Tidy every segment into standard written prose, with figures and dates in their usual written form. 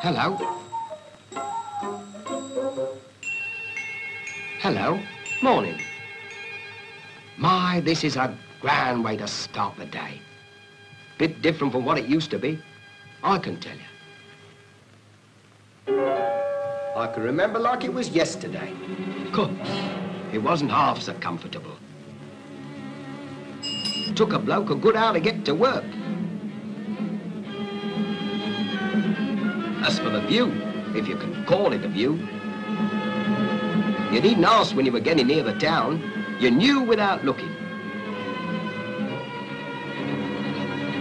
Hello. Hello. Morning. My, this is a grand way to start the day. Bit different from what it used to be, I can tell you. I can remember like it was yesterday. It wasn't half so comfortable. Took a bloke a good hour to get to work. As for the view, if you can call it a view, you needn't ask when you were getting near the town. You knew without looking.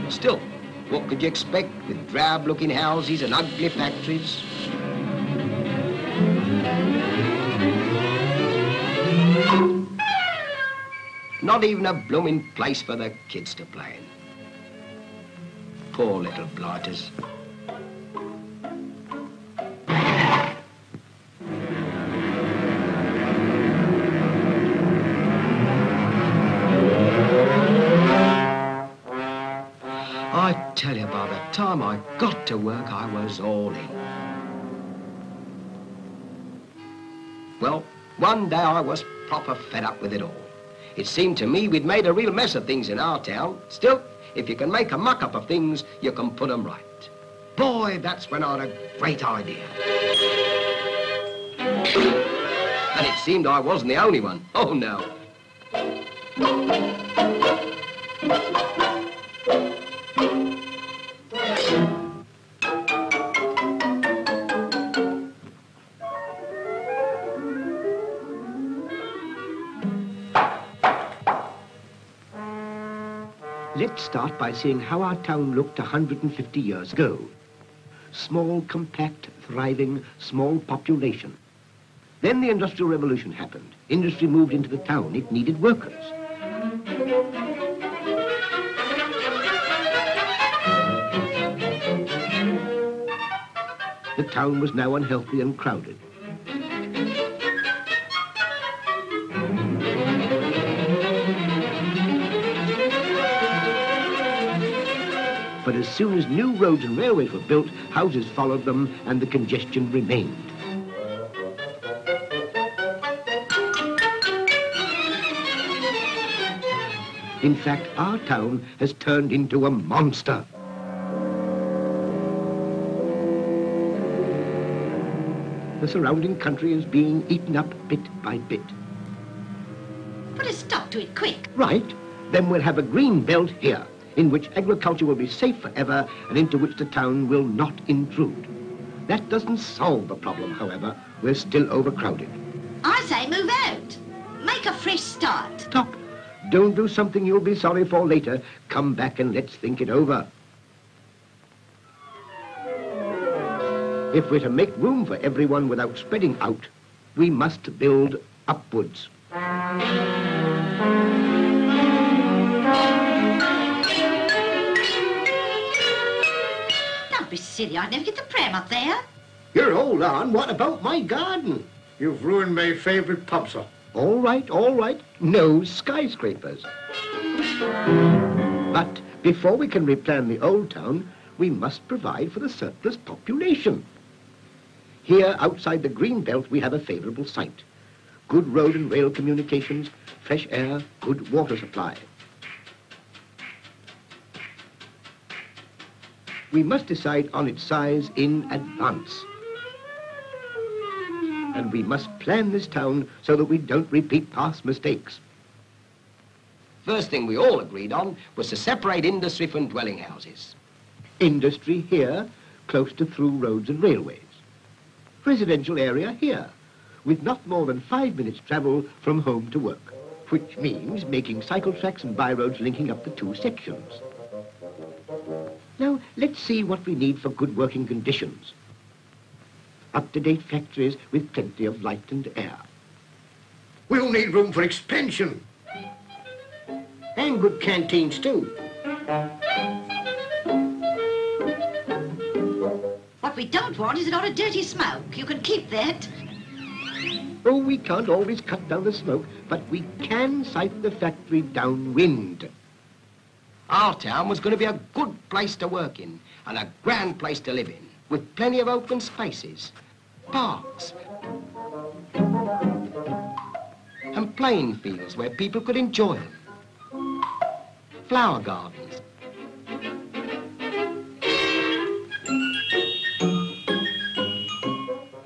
Still, what could you expect with drab-looking houses and ugly factories? Not even a blooming place for the kids to play in. Poor little blighters. I tell you, by the time I got to work, I was all in. Well, one day I was proper fed up with it all. It seemed to me we'd made a real mess of things in our town. Still, if you can make a muck-up of things, you can put them right. Boy, that's when I had a great idea. And it seemed I wasn't the only one. Oh, no. Let's start by seeing how our town looked 150 years ago. Small, compact, thriving, small population. Then the Industrial Revolution happened. Industry moved into the town. It needed workers. The town was now unhealthy and crowded. But as soon as new roads and railways were built, houses followed them and the congestion remained. In fact, our town has turned into a monster. The surrounding country is being eaten up bit by bit. Put a stop to it, quick. Right. Then we'll have a green belt here, in which agriculture will be safe forever and into which the town will not intrude. That doesn't solve the problem, however. We're still overcrowded. I say move out. Make a fresh start. Stop. Don't do something you'll be sorry for later. Come back and let's think it over. If we're to make room for everyone without spreading out, we must build upwards. Don't be silly, I'd never get the pram up there. You're hold on. What about my garden? You've ruined my favourite pub, sir. All right, all right. No skyscrapers. But before we can replan the old town, we must provide for the surplus population. Here, outside the green belt, we have a favourable site. Good road and rail communications, fresh air, good water supply. We must decide on its size in advance. And we must plan this town so that we don't repeat past mistakes. First thing we all agreed on was to separate industry from dwelling houses. Industry here, close to through roads and railways. Residential area here, with not more than 5 minutes travel from home to work. which means making cycle tracks and byroads linking up the two sections. Now, let's see what we need for good working conditions. Up-to-date factories with plenty of light and air. We'll need room for expansion. And good canteens too. What we don't want is a lot of dirty smoke. You can keep that. Oh, we can't always cut down the smoke, but we can site the factory downwind. Our town was going to be a good place to work in and a grand place to live in, with plenty of open spaces, parks, and playing fields where people could enjoy them, flower gardens,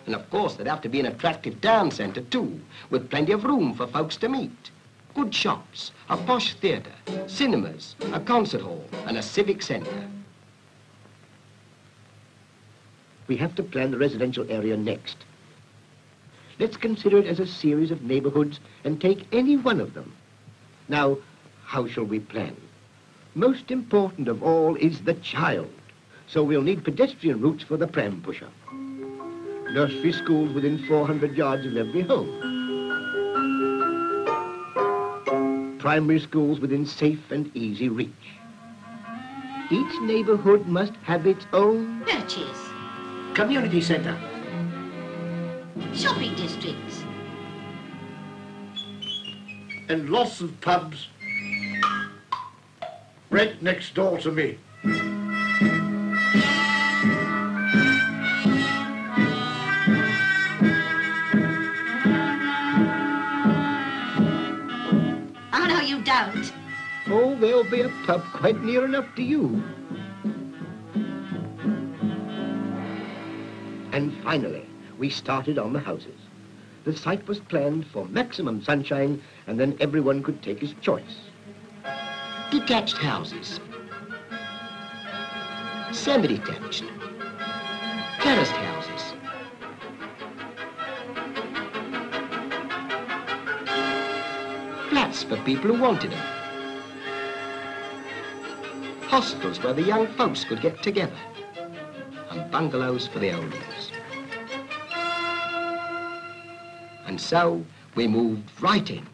and of course there'd have to be an attractive town centre too, with plenty of room for folks to meet. Good shops, a posh theatre, cinemas, a concert hall, and a civic centre. We have to plan the residential area next. Let's consider it as a series of neighborhoods and take any one of them. Now, how shall we plan? Most important of all is the child. So we'll need pedestrian routes for the pram pusher. Nursery schools within 400 yards of every home. Primary schools within safe and easy reach. Each neighborhood must have its own Churches, Community centre. shopping districts. And lots of pubs right next door to me. Oh, no, you don't. Oh, there'll be a pub quite near enough to you. And finally, we started on the houses. The site was planned for maximum sunshine, and then everyone could take his choice. Detached houses. Semi-detached. Terraced houses. Flats for people who wanted them. Hostels where the young folks could get together. And bungalows for the oldies. And so we moved right in.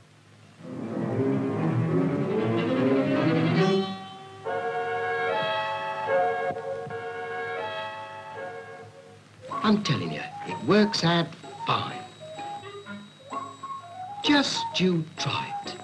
I'm telling you, it works out fine. Just you try it.